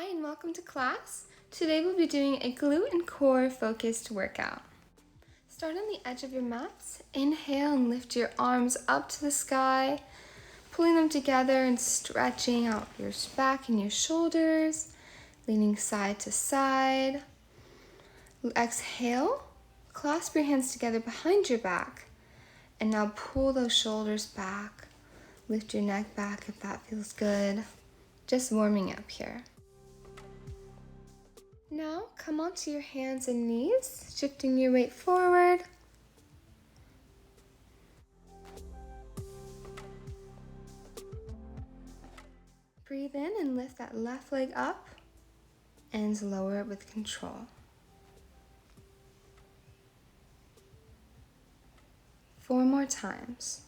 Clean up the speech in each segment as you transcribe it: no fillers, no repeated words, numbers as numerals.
Hi and welcome to class. Today we'll be doing a glute and core focused workout. Start on the edge of your mats. Inhale and lift your arms up to the sky, pulling them together and stretching out your back and your shoulders, leaning side to side. Exhale, clasp your hands together behind your back, and now pull those shoulders back. Lift your neck back if that feels good. Just warming up here. Now come onto your hands and knees, shifting your weight forward. Breathe in and lift that left leg up and lower it with control. Four more times.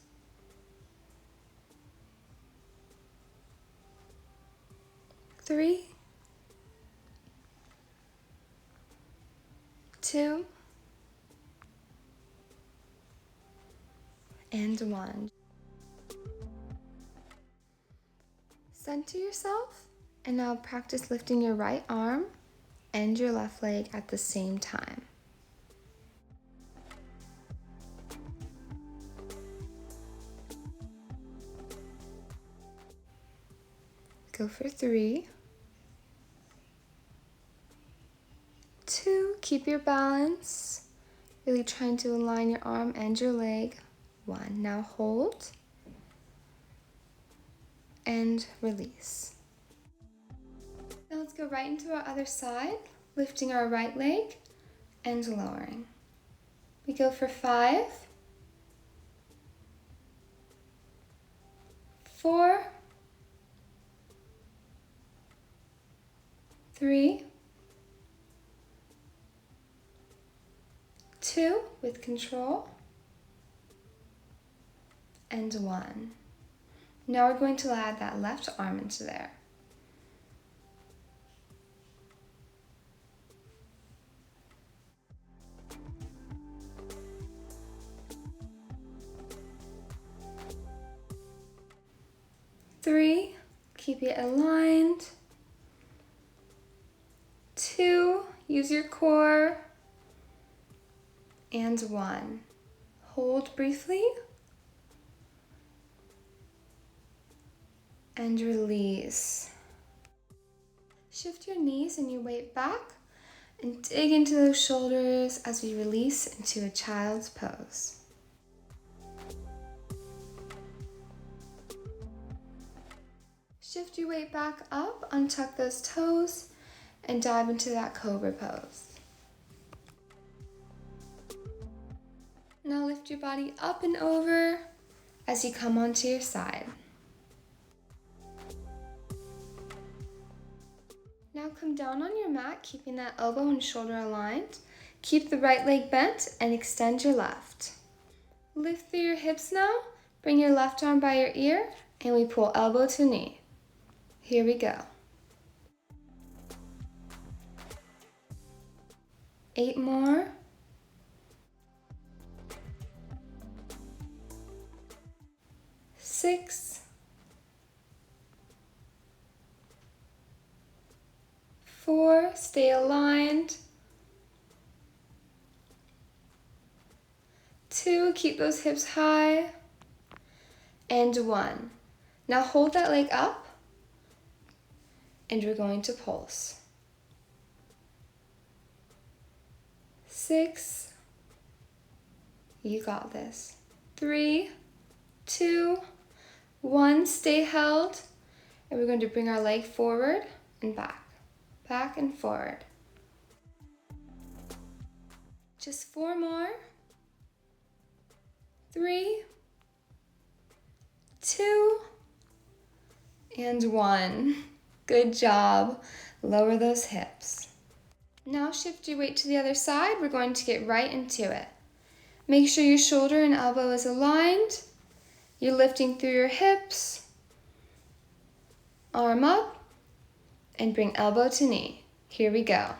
Three, 2, and 1. Center yourself, and now practice lifting your right arm and your left leg at the same time. Go for 3, 2, keep your balance, really trying to align your arm and your leg. 1, now hold and release. Now let's go right into our other side, lifting our right leg and lowering. We go for 5, 4, 3, 2 with control, and 1. Now we're going to add that left arm into there. Three, keep it aligned. 2, use your core. And 1. Hold briefly. And release. Shift your knees and your weight back and dig into those shoulders as we release into a child's pose. Shift your weight back up, untuck those toes, and dive into that cobra pose. Now lift your body up and over as you come onto your side. Now come down on your mat, keeping that elbow and shoulder aligned. Keep the right leg bent and extend your left. Lift through your hips now. Bring your left arm by your ear and we pull elbow to knee. Here we go. 8 more. 6, 4, stay aligned. 2, keep those hips high. And 1. Now hold that leg up and we're going to pulse. 6, you got this. 3, 2, 1, stay held, and we're going to bring our leg forward and back, back and forward. Just 4 more. 3, 2, and 1. Good job. Lower those hips. Now shift your weight to the other side. We're going to get right into it. Make sure your shoulder and elbow is aligned. You're lifting through your hips, arm up, and bring elbow to knee. Here we go.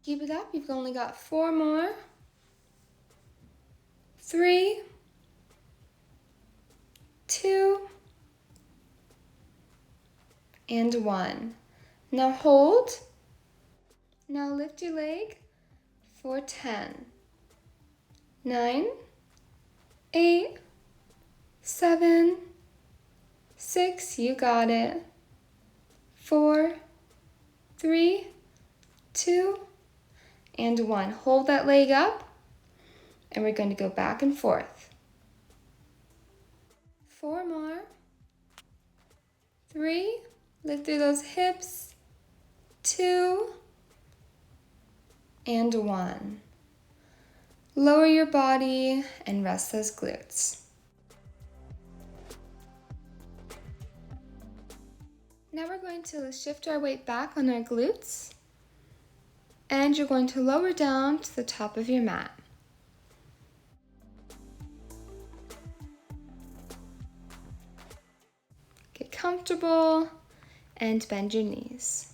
Keep it up, you've only got 4 more. 3, 2, and 1. Now hold. Now lift your leg for 10, 9, 8, 7, 6, you got it, 4, 3, 2, and 1. Hold that leg up, and we're going to go back and forth. 4 more, 3, lift through those hips, 2, and 1. Lower your body and rest those glutes. Now we're going to shift our weight back on our glutes, and you're going to lower down to the top of your mat. Get comfortable and bend your knees.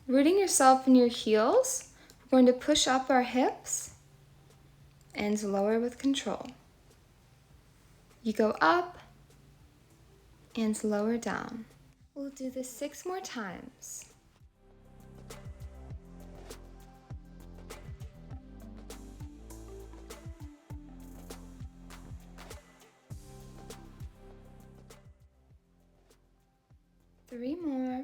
Rooting yourself in your heels, we're going to push up our hips and lower with control. You go up and lower down. We'll do this 6 more times. Three more.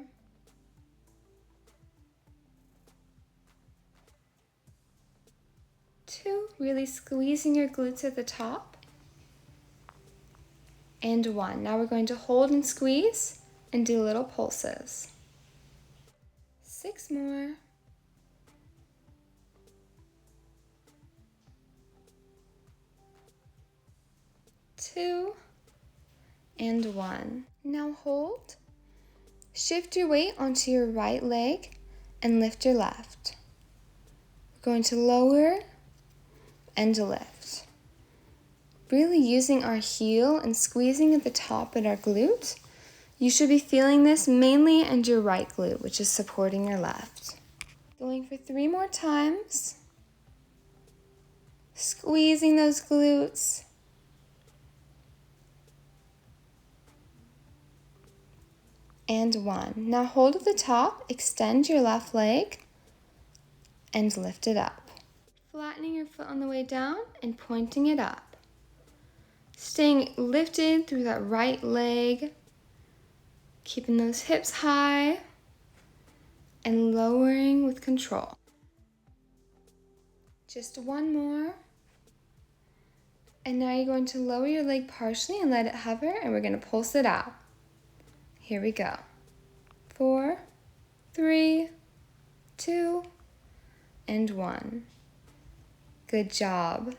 2, really squeezing your glutes at the top. And 1. Now we're going to hold and squeeze and do little pulses. 6 more. 2, and 1. Now hold. Shift your weight onto your right leg and lift your left. We're going to lower and lift. Really using our heel and squeezing at the top at our glute. You should be feeling this mainly in your right glute, which is supporting your left. Going for 3 more times. Squeezing those glutes. And 1. Now hold at the top, extend your left leg, and lift it up. Flattening your foot on the way down and pointing it up. Staying lifted through that right leg, keeping those hips high, and lowering with control. Just 1 more. And now you're going to lower your leg partially and let it hover, and we're going to pulse it out. Here we go. 4, 3, 2, and 1. Good job.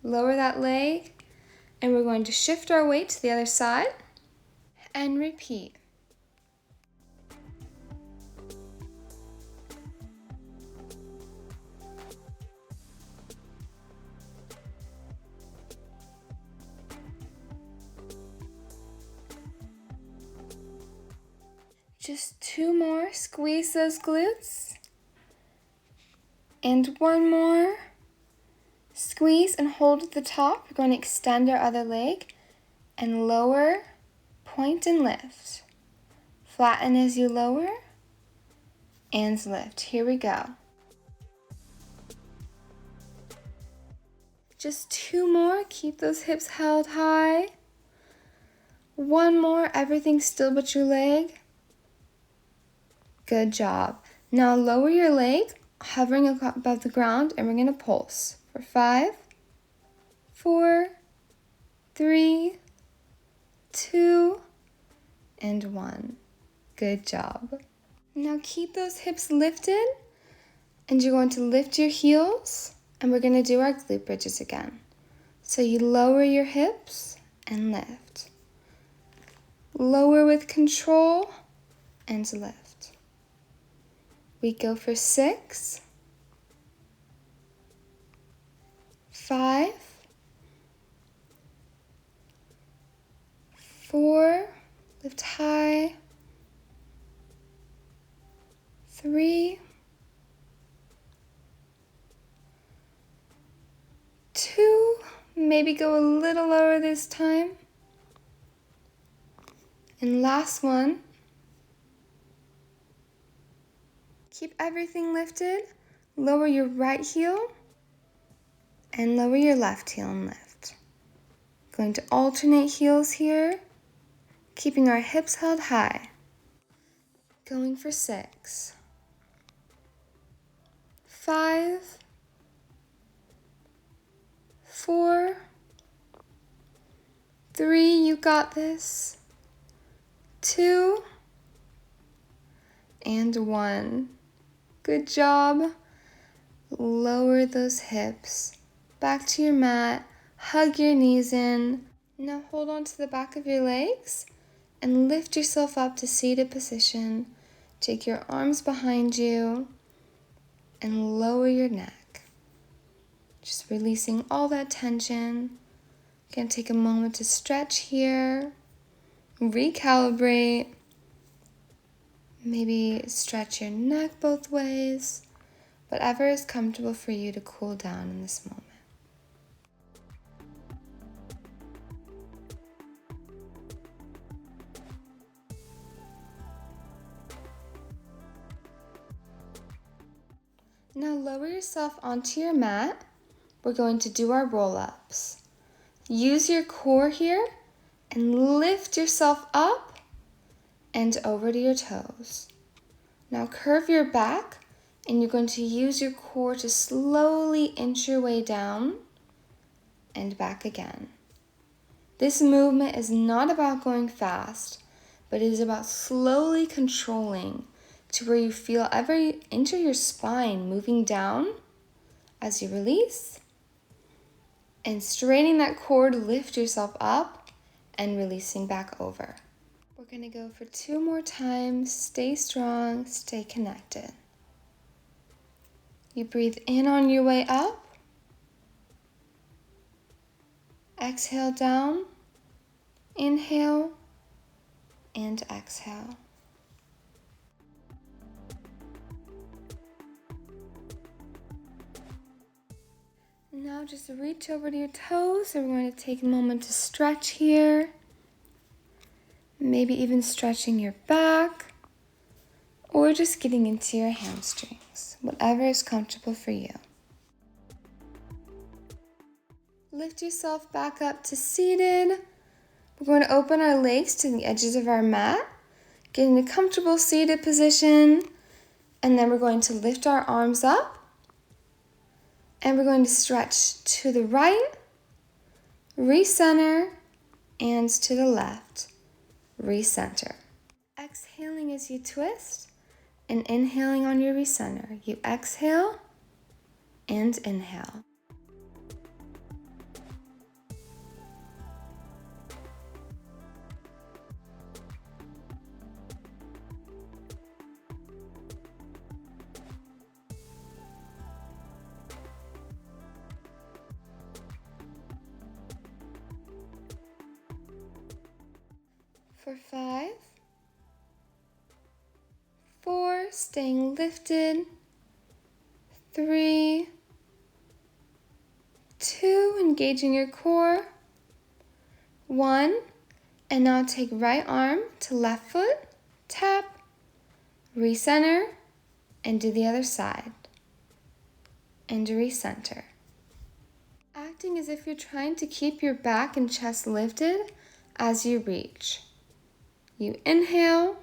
Lower that leg, and we're going to shift our weight to the other side and repeat. Just 2 more, squeeze those glutes. And 1 more. Squeeze and hold at the top. We're going to extend our other leg and lower, point and lift. Flatten as you lower and lift. Here we go. Just 2 more, keep those hips held high. 1 more, everything still but your leg. Good job. Now lower your leg, hovering above the ground, and we're going to pulse for 5, 4, 3, 2, and 1. Good job. Now keep those hips lifted, and you're going to lift your heels, and we're going to do our glute bridges again. So you lower your hips and lift. Lower with control and lift. We go for 6, 5, 4, lift high, 3, 2, maybe go a little lower this time. And last one. Keep everything lifted. Lower your right heel and lower your left heel and lift. Going to alternate heels here, keeping our hips held high. Going for 6, 5, 4, 3, you got this, 2, and 1. Good job. Lower those hips. Back to your mat. Hug your knees in. Now hold on to the back of your legs and lift yourself up to seated position. Take your arms behind you and lower your neck. Just releasing all that tension. Gonna take a moment to stretch here. Recalibrate. Maybe stretch your neck both ways. Whatever is comfortable for you to cool down in this moment. Now lower yourself onto your mat. We're going to do our roll-ups. Use your core here and lift yourself up and over to your toes. Now curve your back and you're going to use your core to slowly inch your way down and back again. This movement is not about going fast, but it is about slowly controlling to where you feel every inch of your spine moving down as you release, and straightening that core to lift yourself up and releasing back over. We're going to go for 2 more times. Stay strong, stay connected. You breathe in on your way up. Exhale down. Inhale and exhale. Now just reach over to your toes. So we're going to take a moment to stretch here. Maybe even stretching your back or just getting into your hamstrings, whatever is comfortable for you. Lift yourself back up to seated. We're going to open our legs to the edges of our mat, get in a comfortable seated position, and then we're going to lift our arms up, and we're going to stretch to the right, recenter, and to the left. Recenter. Exhaling as you twist and inhaling on your recenter. You exhale and inhale. For 5, 4, staying lifted, 3, 2, engaging your core, 1, and now take right arm to left foot, tap, recenter, and do the other side, and recenter. Acting as if you're trying to keep your back and chest lifted as you reach. You inhale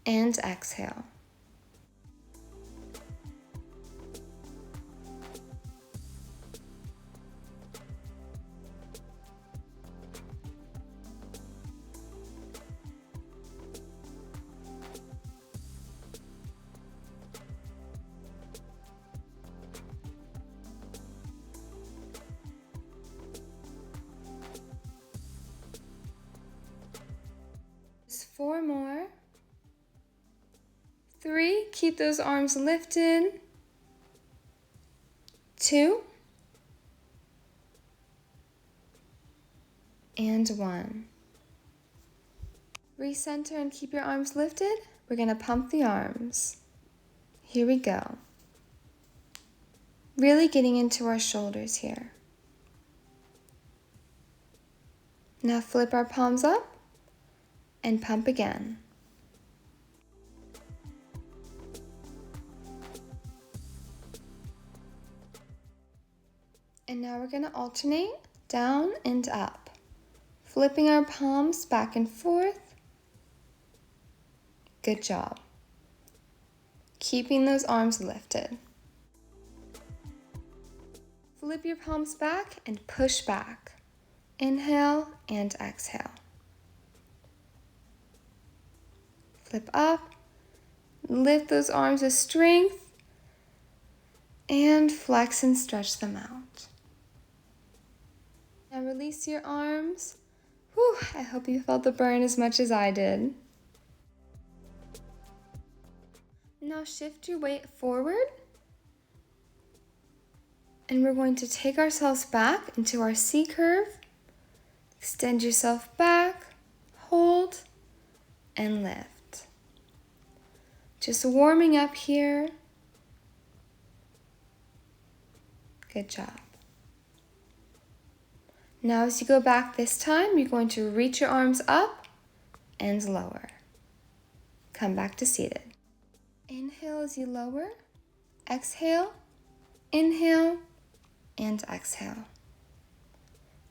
and exhale. Just 4 more. 3, keep those arms lifted. 2, and 1. Recenter and keep your arms lifted. We're going to pump the arms. Here we go. Really getting into our shoulders here. Now flip our palms up and pump again. And now we're going to alternate down and up, flipping our palms back and forth. Good job. Keeping those arms lifted. Flip your palms back and push back. Inhale and exhale. Flip up, lift those arms with strength, and flex and stretch them out. Now release your arms. Whew, I hope you felt the burn as much as I did. Now shift your weight forward, and we're going to take ourselves back into our C curve. Extend yourself back, hold, and lift. Just warming up here. Good job. Now as you go back this time, you're going to reach your arms up and lower. Come back to seated. Inhale as you lower, exhale, inhale, and exhale.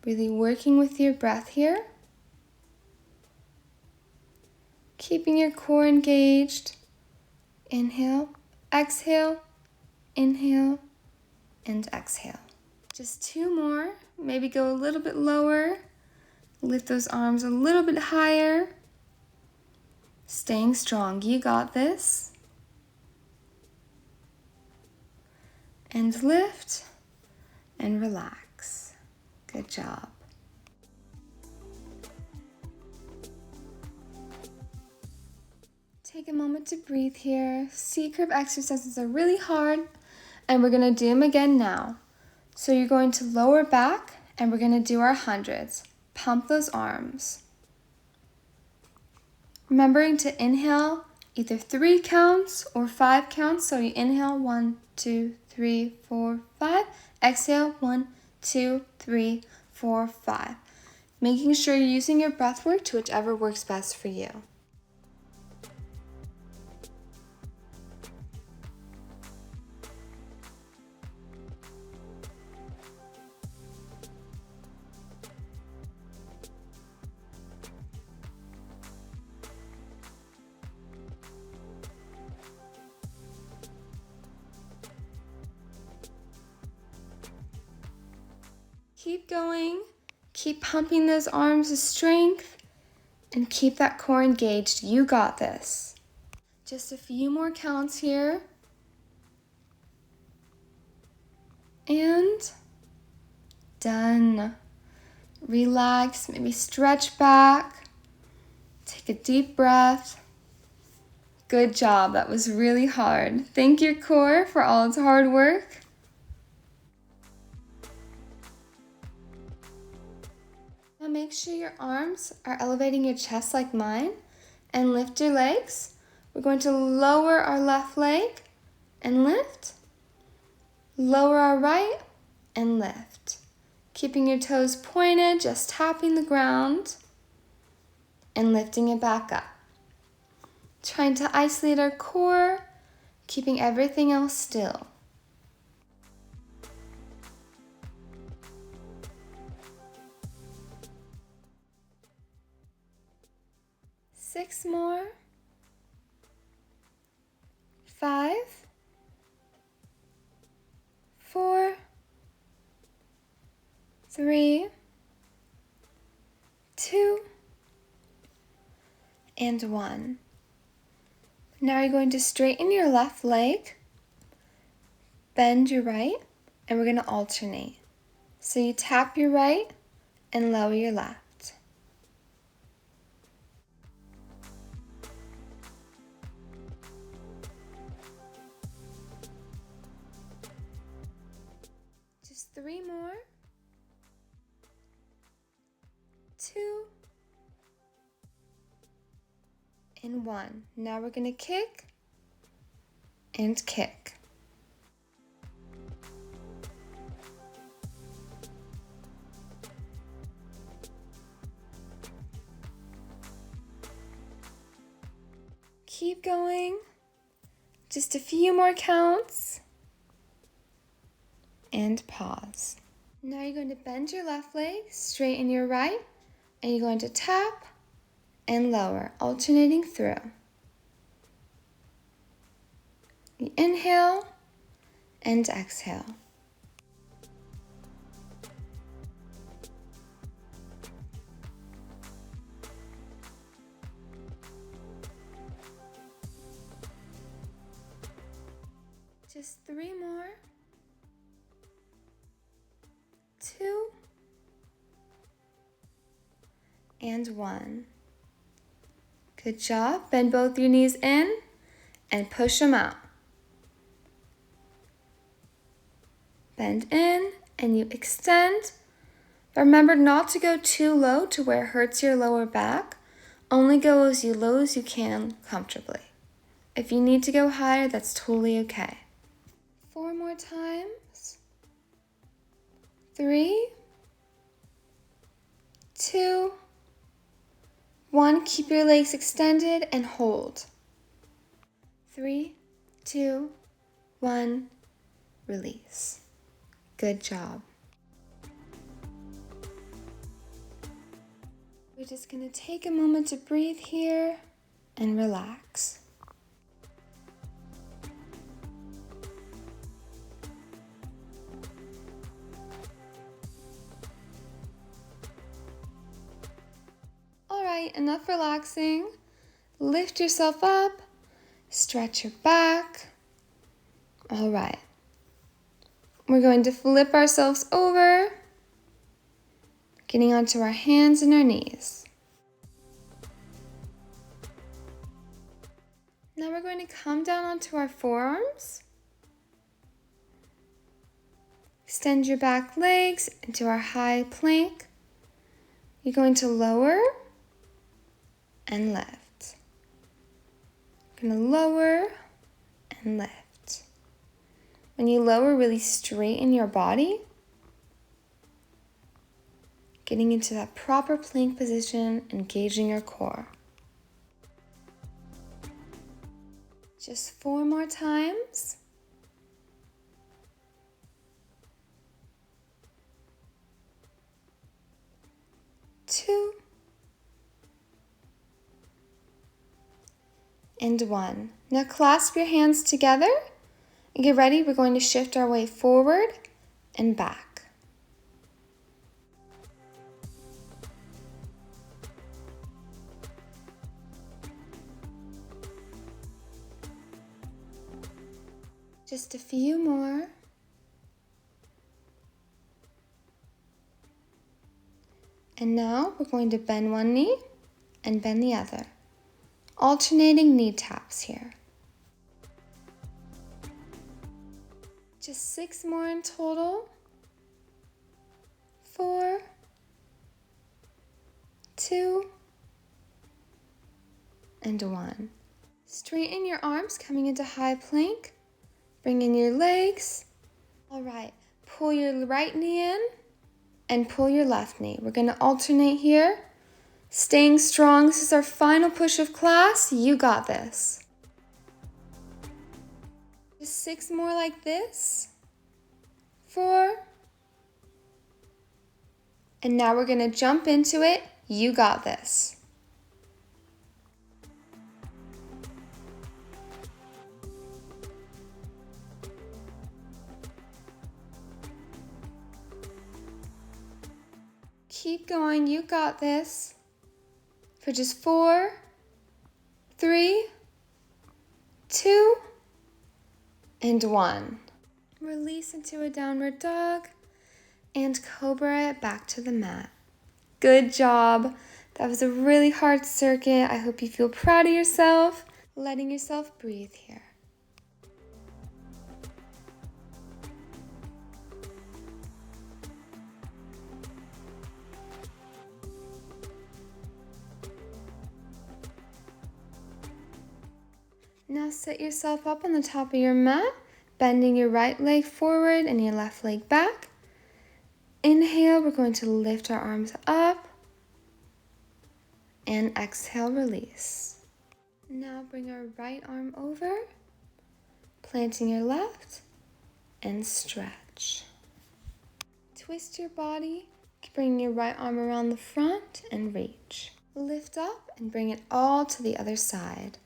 Really working with your breath here. Keeping your core engaged. Inhale, exhale, inhale, and exhale. Just 2 more. Maybe go a little bit lower. Lift those arms a little bit higher. Staying strong. You got this. And lift and relax. Good job. Take a moment to breathe here. C curve exercises are really hard, and we're going to do them again now. So you're going to lower back, and we're going to do our hundreds. Pump those arms. Remembering to inhale either 3 counts or 5 counts. So you inhale 1, 2, 3, 4, 5. Exhale 1, 2, 3, 4, 5. Making sure you're using your breath work to whichever works best for you. Keep going, keep pumping those arms with strength, and keep that core engaged. You got this. Just a few more counts here. And done. Relax, maybe stretch back. Take a deep breath. Good job, that was really hard. Thank your core for all its hard work. Now make sure your arms are elevating your chest like mine and lift your legs. We're going to lower our left leg and lift. Lower our right and lift. Keeping your toes pointed, just tapping the ground and lifting it back up. Trying to isolate our core, keeping everything else still. Six more. 5, 4, 3, 2, and 1. Now you're going to straighten your left leg, bend your right, and we're going to alternate. So you tap your right and lower your left. Just 3 more. 2 and 1. Now we're going to kick and kick. Keep going. Just a few more counts. And pause. Now you're going to bend your left leg, straighten your right, and you're going to tap and lower, alternating through. You inhale and exhale. Just 3 more. 2 and 1. Good job. Bend both your knees in and push them out. Bend in and you extend. But remember not to go too low to where it hurts your lower back. Only go as low as you can comfortably. If you need to go higher, that's totally okay. 4 more times. 3, 2, 1. Keep your legs extended and hold. 3, 2, 1. Release. Good job. We're just going to take a moment to breathe here and relax. Alright, enough relaxing. Lift yourself up, stretch your back. Alright. We're going to flip ourselves over, getting onto our hands and our knees. Now we're going to come down onto our forearms. Extend your back legs into our high plank. You're going to lower and lift. You're going to lower and lift. When you lower, really straighten your body. Getting into that proper plank position, engaging your core. Just 4 more times. Two. And 1. Now clasp your hands together. And get ready, we're going to shift our way forward and back. Just a few more. And now we're going to bend one knee and bend the other. Alternating knee taps here. Just 6 more in total. 4, 2, and 1. Straighten your arms, coming into high plank. Bring in your legs. All right, pull your right knee in and pull your left knee. We're going to alternate here. Staying strong. This is our final push of class. You got this. Just 6 more like this. 4. And now we're going to jump into it. You got this. Keep going. You got this. For just 4, 3, 2, and 1. Release into a downward dog and cobra it back to the mat. Good job. That was a really hard circuit. I hope you feel proud of yourself. Letting yourself breathe here. Now sit yourself up on the top of your mat, bending your right leg forward and your left leg back. Inhale, we're going to lift our arms up. And exhale, release. Now bring our right arm over, planting your left, and stretch. Twist your body, bring your right arm around the front and reach. Lift up and bring it all to the other side,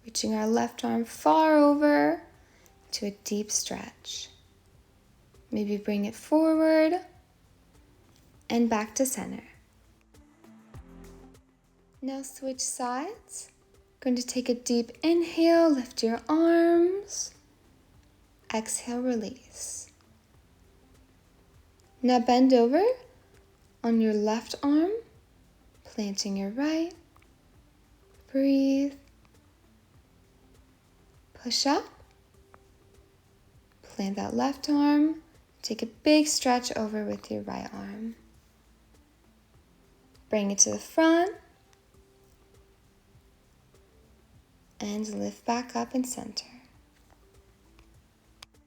reaching our left arm far over to a deep stretch. Maybe bring it forward and back to center. Now switch sides. Going to take a deep inhale, lift your arms. Exhale, release. Now bend over on your left arm, planting your right. Breathe. Push up. Plant that left arm. Take a big stretch over with your right arm. Bring it to the front. And lift back up and center.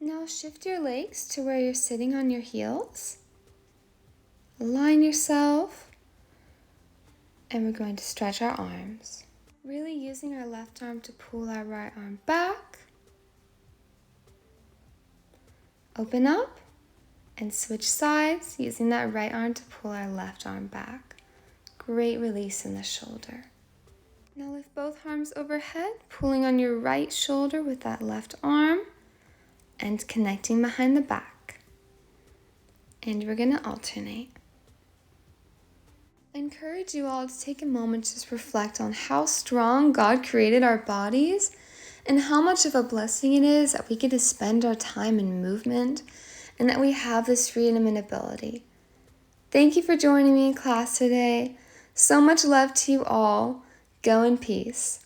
Now shift your legs to where you're sitting on your heels. Align yourself. And we're going to stretch our arms. Really using our left arm to pull our right arm back. Open up and switch sides using that right arm to pull our left arm back. Great release in the shoulder. Now lift both arms overhead, pulling on your right shoulder with that left arm and connecting behind the back. And we're going to alternate. I encourage you all to take a moment to just reflect on how strong God created our bodies and how much of a blessing it is that we get to spend our time in movement and that we have this freedom and ability. Thank you for joining me in class today. So much love to you all. Go in peace.